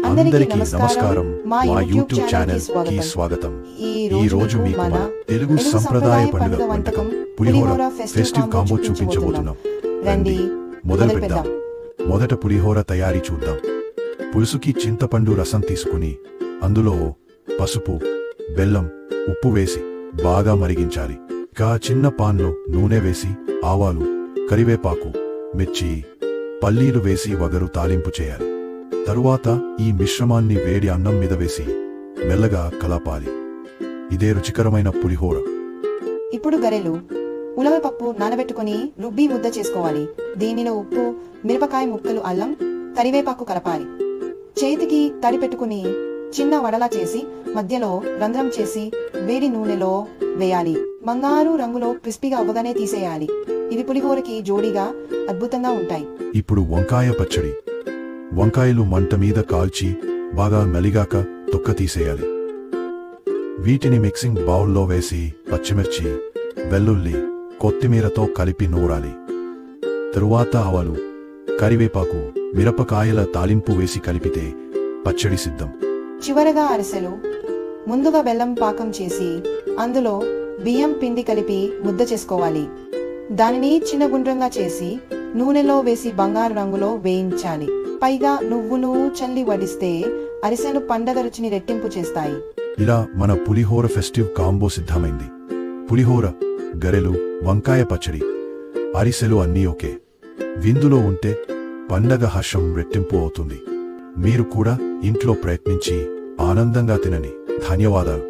అందరికీ నమస్కారం మా యూట్యూబ్ ఛానల్ కి స్వాగతం ఈ రోజు మీకు మన తెలుగు సంప్రదాయ పండుగ వంటకం పులిహోర ఫెస్టివ్ కాంబో చూపించబోతున్నాం రండి మొదలు పెడదాం మొదట పులిహోర తయారీ చూద్దాం పులుసుకి చింతపండు రసం తీసుకుని అందులో పసుపు బెల్లం ఉప్పు వేసి బాగా మరిగించాలి ఇంకా చిన్న పాన్లో నూనె వేసి ఆవాలు కరివేపాకు మిర్చి పల్లీలు వేసి వగరు తాలింపు చేయాలి తరువాత ఈ మిశ్రమాన్ని వేడి అన్నం మీద వేసి మెల్లగా కలపాలి ఇదే రుచికరమైన పులిహోర ఇప్పుడు గరెలు ఉలవపప్పు నానబెట్టుకుని రుబ్బి ముద్ద చేసుకోవాలి దీనిలో ఉప్పు మిరపకాయ ముక్కలు అల్లం కరివేపాకు కలపాలి చేతికి తడి పెట్టుకుని చిన్న వడలా చేసి మధ్యలో రంధ్రం చేసి వేడి నూనెలో వేయాలి బంగారు రంగులో క్రిస్పీగా అవ్వగానే తీసేయాలి ఇవి పులిహోరకి జోడీగా అద్భుతంగా ఉంటాయి ఇప్పుడు వంకాయ పచ్చడి వంకాయలు మంట మీద కాల్చి బాగా నలిగాక తొక్క తీసేయాలి వీటిని మిక్సింగ్ బౌల్లో వేసి పచ్చిమిర్చి వెల్లుల్లి కొత్తిమీరతో కలిపి నూరాలి తరువాత ఆవాలు కరివేపాకు మిరపకాయల తాలింపు వేసి కలిపితే పచ్చడి సిద్ధం చివరగా అరిసెలు ముందుగా బెల్లం పాకం చేసి అందులో బియ్యం పిండి కలిపి ముద్ద చేసుకోవాలి దానిని చిన్న గుండ్రంగా చేసి నూనెలో వేసి బంగారు రంగులో వేయించాలి పైగా నువ్వులు చల్లి వడిస్తే అరిసెలు పండగ రుచిని రెట్టింపు చేస్తాయి ఇలా మన పులిహోర ఫెస్టివ్ కాంబో సిద్ధమైంది పులిహోర గరెలు వంకాయ పచ్చడి అరిసెలు అన్నీ ఒకే విందులో ఉంటే పండగ హర్షం రెట్టింపు అవుతుంది మీరు కూడా ఇంట్లో ప్రయత్నించి ఆనందంగా తినండి ధన్యవాదాలు